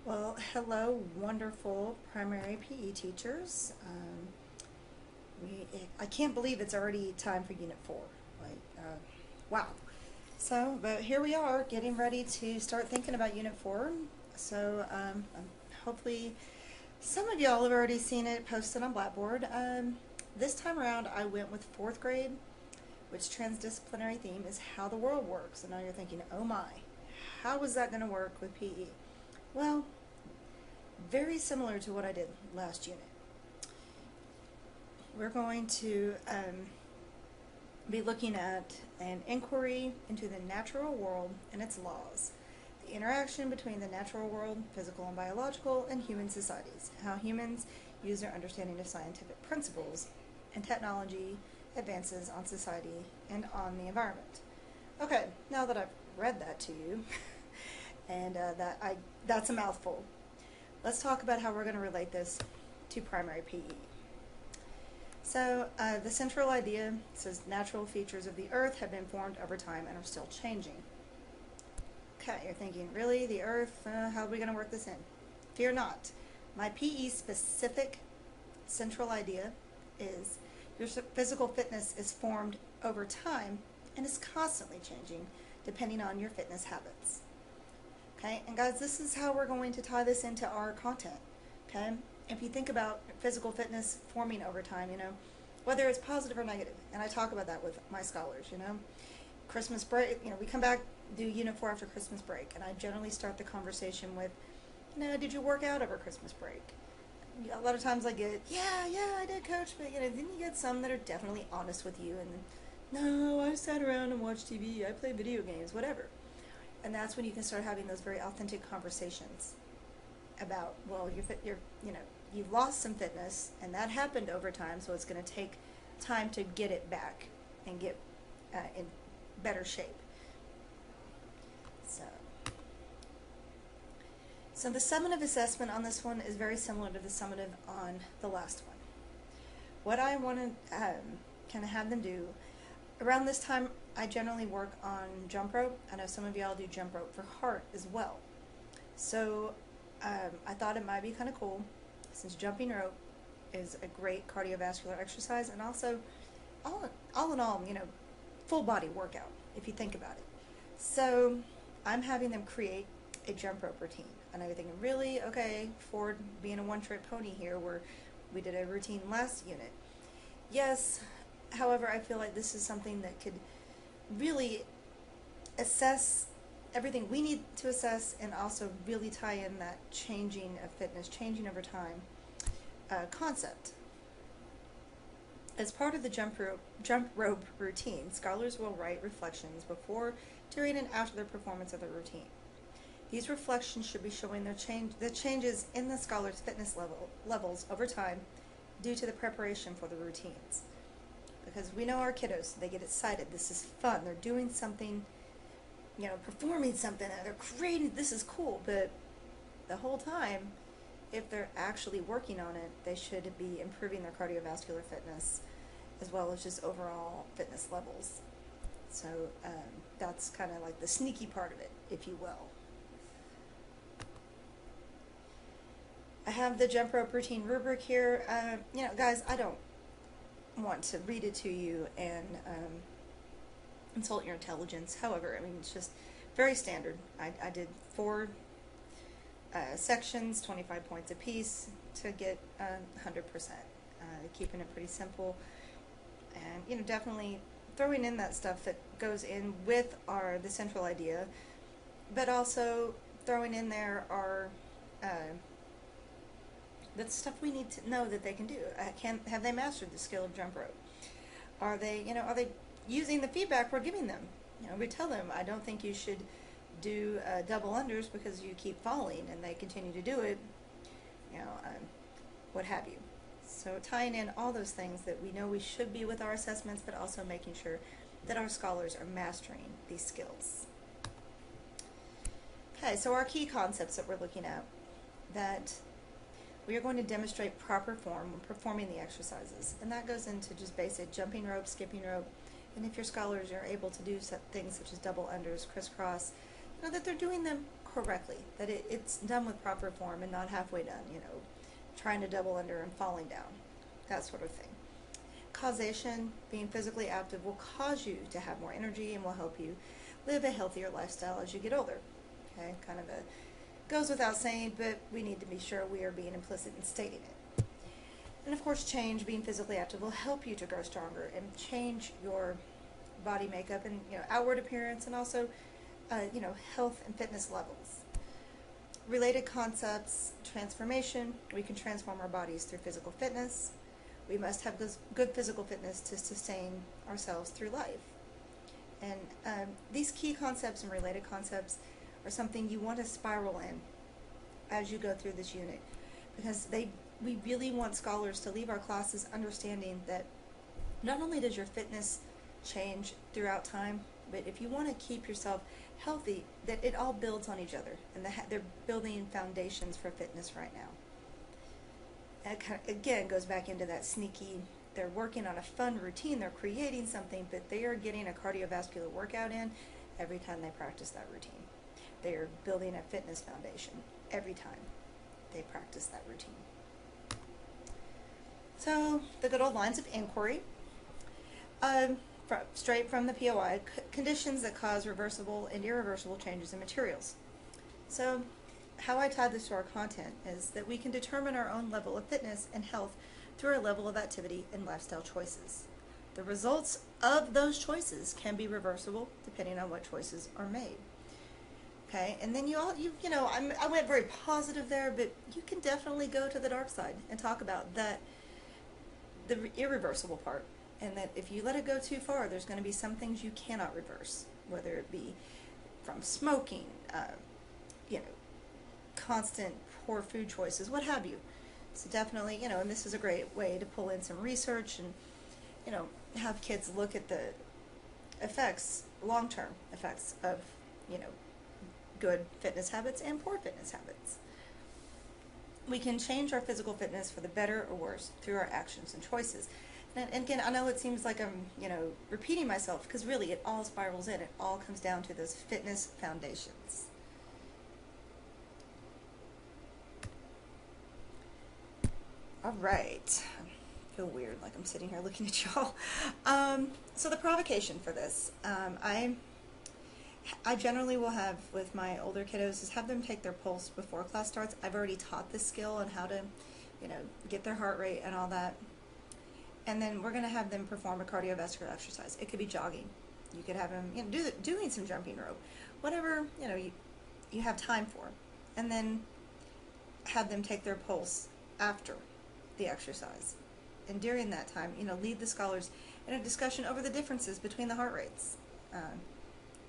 Well, hello, wonderful primary PE teachers. I can't believe it's already time for Unit 4. Like, wow. So, but here we are, getting ready to start thinking about Unit 4. So, hopefully, some of y'all have already seen it posted on Blackboard. This time around, I went with fourth grade, which transdisciplinary theme is how the world works. And now you're thinking, oh my, how is that going to work with PE? Well, very similar to what I did last unit. We're going to be looking at an inquiry into the natural world and its laws, the interaction between the natural world, physical and biological, and human societies, how humans use their understanding of scientific principles and technology advances on society and on the environment. Okay, now that I've read that to you, and that's a mouthful, let's talk about how we're going to relate this to primary PE. So the central idea says natural features of the earth have been formed over time and are still changing. Okay, you're thinking, really? The earth? How are we going to work this in? Fear not. My PE specific central idea is your physical fitness is formed over time and is constantly changing depending on your fitness habits. Okay, and guys, this is how we're going to tie this into our content. Okay, if you think about physical fitness forming over time, whether it's positive or negative, and I talk about that with my scholars, Christmas break, we come back, do Unit 4 after Christmas break, and I generally start the conversation with, did you work out over Christmas break? A lot of times I get, yeah, I did, coach, but, then you get some that are definitely honest with you, and then, no, I sat around and watched TV, I play video games, whatever. And that's when you can start having those very authentic conversations about, well, you've lost some fitness, and that happened over time, so it's going to take time to get it back and get in better shape. So the summative assessment on this one is very similar to the summative on the last one. What I want to kind of have them do, around this time, I generally work on jump rope. I know some of y'all do jump rope for heart as well. So I thought it might be kind of cool, since jumping rope is a great cardiovascular exercise, and also all in all, full body workout if you think about it. So I'm having them create a jump rope routine. I know you're thinking, really? Okay, Ford being a one-trick pony here, where we did a routine last unit. Yes, however, I feel like this is something that could really assess everything we need to assess, and also really tie in that changing of fitness, changing over time concept. As part of the jump rope routine, scholars will write reflections before, during, and after the performance of the routine. These reflections should be showing the changes in the scholar's fitness levels over time due to the preparation for the routines. Because we know our kiddos, they get excited, this is fun, they're doing something, performing something, they're creating, this is cool, but the whole time, if they're actually working on it, they should be improving their cardiovascular fitness as well as just overall fitness levels. So that's kind of like the sneaky part of it, if you will. I have the jump rope routine rubric here. Guys, I don't want to read it to you and insult your intelligence. However, it's just very standard. I did 4 sections, 25 points apiece to get 100%. Keeping it pretty simple, and definitely throwing in that stuff that goes in with the central idea, but also throwing in there are the stuff we need to know that they can do. Have they mastered the skill of jump rope? Are they using the feedback we're giving them? We tell them, I don't think you should do double unders because you keep falling, and they continue to do it, what have you. So tying in all those things that we know we should be with our assessments, but also making sure that our scholars are mastering these skills. Okay, so our key concepts that we're looking at, that we are going to demonstrate proper form when performing the exercises, and that goes into just basic jumping rope, skipping rope, and if your scholars are able to do things such as double unders, crisscross, that they're doing them correctly, that it's done with proper form and not halfway done, trying to double under and falling down, that sort of thing. Causation, being physically active, will cause you to have more energy and will help you live a healthier lifestyle as you get older. Okay, kind of goes without saying, but we need to be sure we are being implicit in stating it. And of course, change, being physically active, will help you to grow stronger and change your body makeup and outward appearance, and also health and fitness levels. Related concepts: transformation. We can transform our bodies through physical fitness. We must have good physical fitness to sustain ourselves through life. And these key concepts and related concepts are something you want to spiral in as you go through this unit, because we really want scholars to leave our classes understanding that not only does your fitness change throughout time, but if you want to keep yourself healthy, that it all builds on each other, and they're building foundations for fitness right now. And again, goes back into that sneaky, they're working on a fun routine, they're creating something, but they are getting a cardiovascular workout in every time they practice that routine. They are building a fitness foundation every time they practice that routine. So, the good old lines of inquiry. Straight from the POI, conditions that cause reversible and irreversible changes in materials. So, how I tie this to our content is that we can determine our own level of fitness and health through our level of activity and lifestyle choices. The results of those choices can be reversible depending on what choices are made. Okay, and then I went very positive there, but you can definitely go to the dark side and talk about that, the irreversible part. And that if you let it go too far, there's going to be some things you cannot reverse, whether it be from smoking, constant poor food choices, what have you. So definitely, and this is a great way to pull in some research and, have kids look at the effects, long-term effects of, good fitness habits and poor fitness habits. We can change our physical fitness for the better or worse through our actions and choices. And again, I know it seems like I'm, repeating myself, because really it all spirals in. It all comes down to those fitness foundations. All right. I feel weird, like I'm sitting here looking at y'all. So the provocation for this, I generally will have with my older kiddos is have them take their pulse before class starts. I've already taught this skill on how to, get their heart rate and all that. And then we're going to have them perform a cardiovascular exercise. It could be jogging. You could have them doing some jumping rope, whatever you have time for. And then have them take their pulse after the exercise. And during that time, lead the scholars in a discussion over the differences between the heart rates.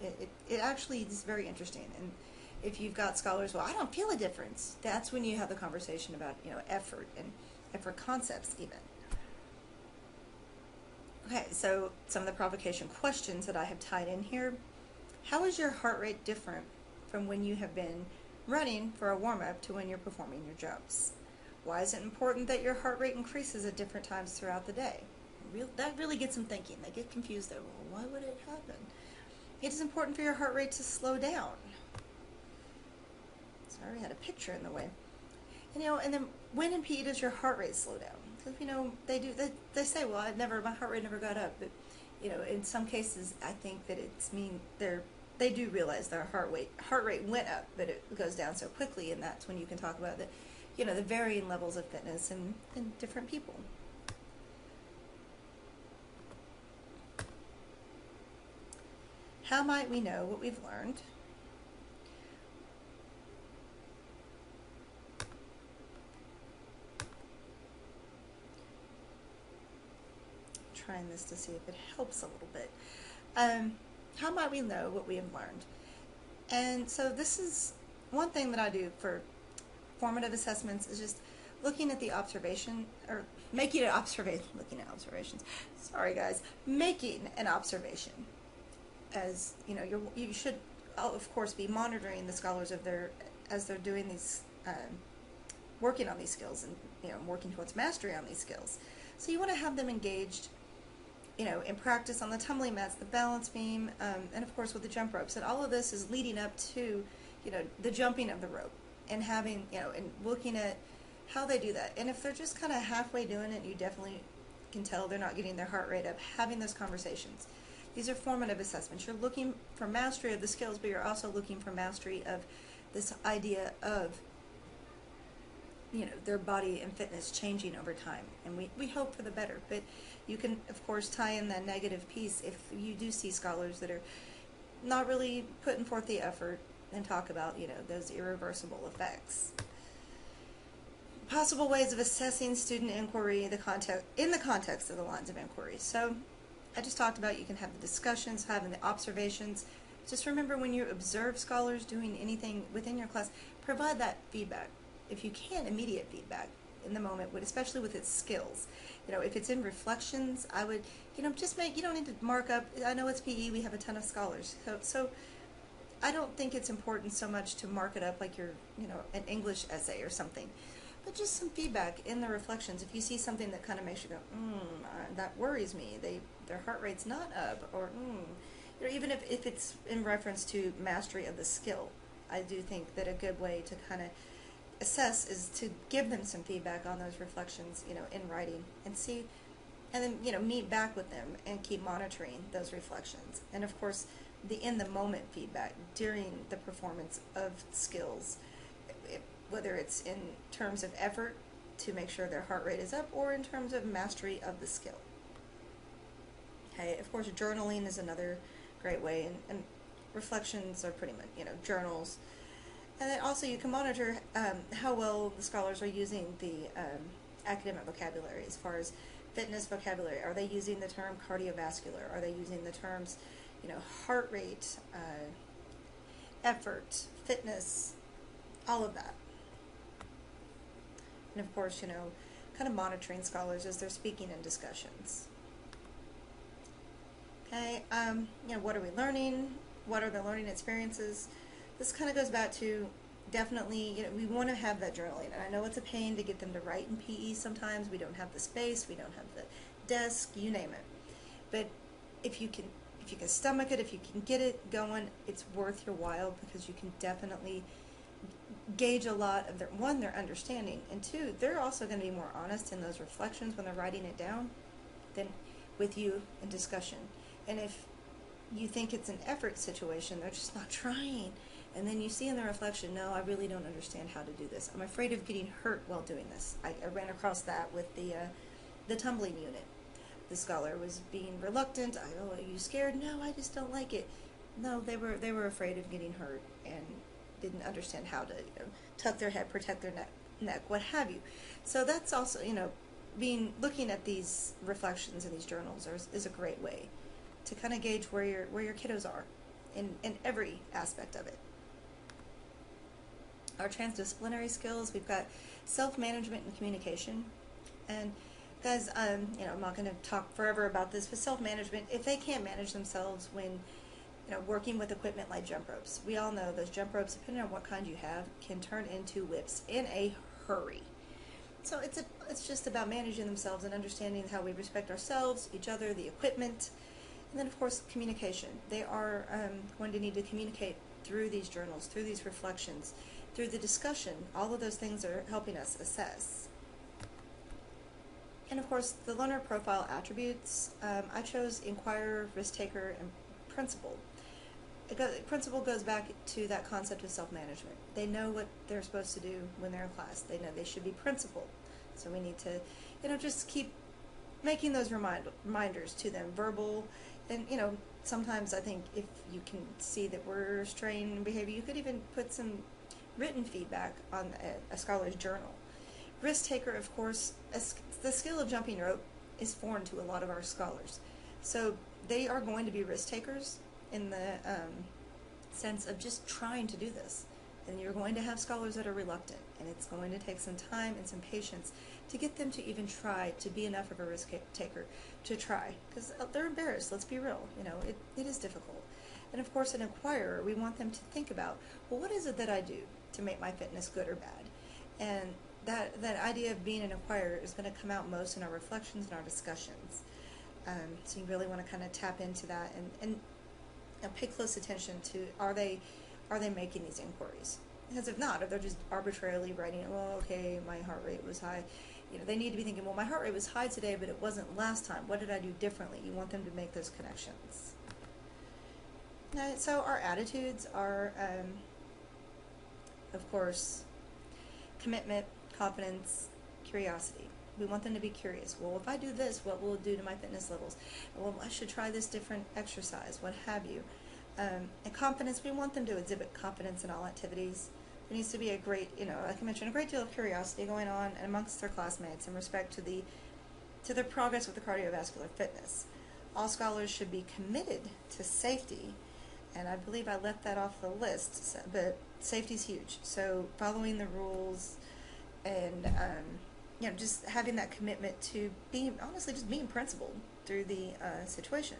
It actually is very interesting. And if you've got scholars, well, I don't feel a difference, that's when you have the conversation about effort and effort concepts even. Okay, so some of the provocation questions that I have tied in here. How is your heart rate different from when you have been running for a warm-up to when you're performing your jumps? Why is it important that your heart rate increases at different times throughout the day? That really gets them thinking. They get confused there. Well, why would it happen? It is important for your heart rate to slow down. So I already had a picture in the way. And, and then when in PE does your heart rate slow down? Because, they say, well, my heart rate never got up. But, in some cases, I think that they do realize their heart rate went up, but it goes down so quickly, and that's when you can talk about the varying levels of fitness in different people. How might we know what we've learned? Trying this to see if it helps a little bit. How might we know what we have learned? And so this is one thing that I do for formative assessments, is just looking at the observation, or making an observation, looking at observations. Sorry guys, making an observation. As you should, of course, be monitoring the scholars as they're doing these, working on these skills, and working towards mastery on these skills. So you want to have them engaged, in practice on the tumbling mats, the balance beam, and of course with the jump ropes. And all of this is leading up to, the jumping of the rope and having, and looking at how they do that. And if they're just kind of halfway doing it, you definitely can tell they're not getting their heart rate up, having those conversations. These are formative assessments. You're looking for mastery of the skills, but you're also looking for mastery of this idea of, their body and fitness changing over time. And we hope for the better. But you can, of course, tie in that negative piece if you do see scholars that are not really putting forth the effort and talk about, those irreversible effects. Possible ways of assessing student inquiry in the context of the lines of inquiry. So I just talked about you can have the discussions, having the observations. Just remember, when you observe scholars doing anything within your class, provide that feedback. If you can, immediate feedback in the moment, especially with its skills. If it's in reflections, I would, just you don't need to mark up. I know it's PE, we have a ton of scholars. So I don't think it's important so much to mark it up like you're, an English essay or something. But just some feedback in the reflections. If you see something that kind of makes you go, that worries me, their heart rate's not up, or even if it's in reference to mastery of the skill, I do think that a good way to kind of assess is to give them some feedback on those reflections, in writing, and see, and then, meet back with them and keep monitoring those reflections. And of course, the in-the-moment feedback during the performance of skills, whether it's in terms of effort to make sure their heart rate is up, or in terms of mastery of the skill. Okay, of course, journaling is another great way, and reflections are pretty much, journals. And then also you can monitor how well the scholars are using the academic vocabulary as far as fitness vocabulary. Are they using the term cardiovascular? Are they using the terms, heart rate, effort, fitness, all of that? And of course, kind of monitoring scholars as they're speaking in discussions. Okay, what are we learning? What are the learning experiences? This kind of goes back to definitely, we want to have that journaling. And I know it's a pain to get them to write in PE sometimes. We don't have the space, we don't have the desk, you name it. But if you can stomach it, if you can get it going, it's worth your while, because you can definitely gauge a lot of their understanding, and two, they're also going to be more honest in those reflections when they're writing it down than with you in discussion. And if you think it's an effort situation, they're just not trying, and then you see in the reflection, no, I really don't understand how to do this. I'm afraid of getting hurt while doing this. I ran across that with the tumbling unit. The scholar was being reluctant. Are you scared? No, I just don't like it. No, they were afraid of getting hurt and didn't understand how to tuck their head, protect their neck, what have you. So that's also, looking at these reflections in these journals is a great way to kind of gauge where your kiddos are in every aspect of it. Our transdisciplinary skills, we've got self-management and communication. And guys, I'm not going to talk forever about this, but self-management, if they can't manage themselves when working with equipment like jump ropes, we all know those jump ropes, depending on what kind you have, can turn into whips in a hurry. So it's just about managing themselves and understanding how we respect ourselves, each other, the equipment, and then of course communication. They are going to need to communicate through these journals, through these reflections, through the discussion. All of those things are helping us assess. And of course, the learner profile attributes, I chose inquirer, risk taker, and principal. Principal goes back to that concept of self-management. They know what they're supposed to do when they're in class. They know they should be principled. So we need to, just keep making those reminders to them, verbal, and, sometimes I think if you can see that we're straying in behavior, you could even put some written feedback on a scholar's journal. Risk taker, of course, the skill of jumping rope is foreign to a lot of our scholars. So they are going to be risk takers in the sense of just trying to do this. And you're going to have scholars that are reluctant, and it's going to take some time and some patience to get them to even try to be enough of a risk taker to try, because they're embarrassed. Let's be real, it is difficult. And of course, an inquirer, we want them to think about, well, what is it that I do to make my fitness good or bad? And that idea of being an inquirer is going to come out most in our reflections and our discussions. So you really want to kind of tap into that and pay close attention to, are they are they making these inquiries? Because if not, if they're just arbitrarily writing, well, okay, my heart rate was high, they need to be thinking, well, my heart rate was high today, but it wasn't last time. What did I do differently? You want them to make those connections. So our attitudes are, of course, commitment, confidence, curiosity. We want them to be curious. Well, if I do this, what will it do to my fitness levels? Well, I should try this different exercise, what have you. And confidence, we want them to exhibit confidence in all activities. There needs to be a great, like I mentioned, a great deal of curiosity going on amongst their classmates in respect to their progress with the cardiovascular fitness. All scholars should be committed to safety, and I believe I left that off the list, but safety is huge. So following the rules and just having that commitment to being, honestly, just being principled through the situation.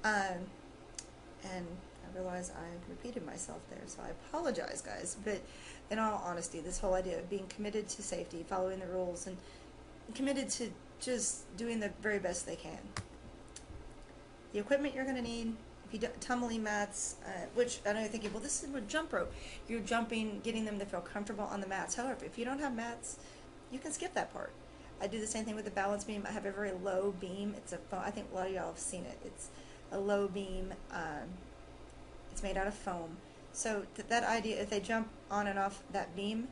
And I realize I repeated myself there, so I apologize, guys. But in all honesty, this whole idea of being committed to safety, following the rules, and committed to just doing the very best they can. The equipment you're going to need, if you do tumbling mats, which I know you're thinking, well, this is with jump rope. You're jumping, getting them to feel comfortable on the mats. However, if you don't have mats, you can skip that part. I do the same thing with the balance beam. I have a very low beam. It's a foam. I think a lot of y'all have seen it. It's a low beam. It's made out of foam. So that idea, if they jump on and off that beam,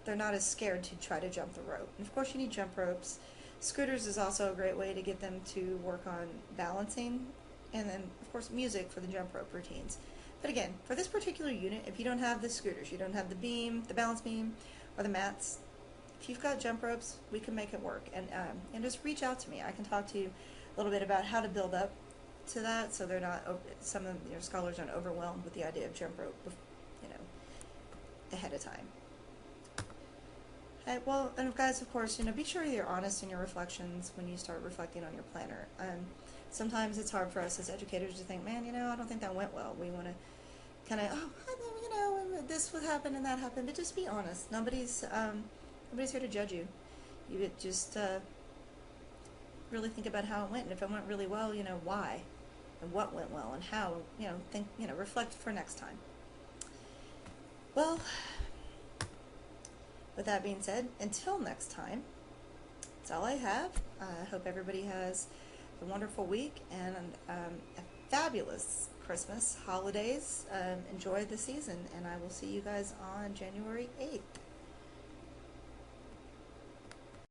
they're not as scared to try to jump the rope. And of course, you need jump ropes. Scooters is also a great way to get them to work on balancing. And then, of course, music for the jump rope routines. But again, for this particular unit, if you don't have the scooters, you don't have the beam, the balance beam, or the mats, if you've got jump ropes, we can make it work. And just reach out to me. I can talk to you a little bit about how to build up to that, so they're not, some of your scholars aren't overwhelmed with the idea of jump rope, ahead of time. Well, and guys, of course, be sure you're honest in your reflections when you start reflecting on your planner. Sometimes it's hard for us as educators to think, man, I don't think that went well. We want to kind of, this would happen and that happened, but just be honest. Nobody's here to judge you. You would just really think about how it went, and if it went really well, why, and what went well, and how, think, reflect for next time. Well, with that being said, until next time, that's all I have. I hope everybody has a wonderful week and a fabulous Christmas, holidays. Enjoy the season, and I will see you guys on January 8th.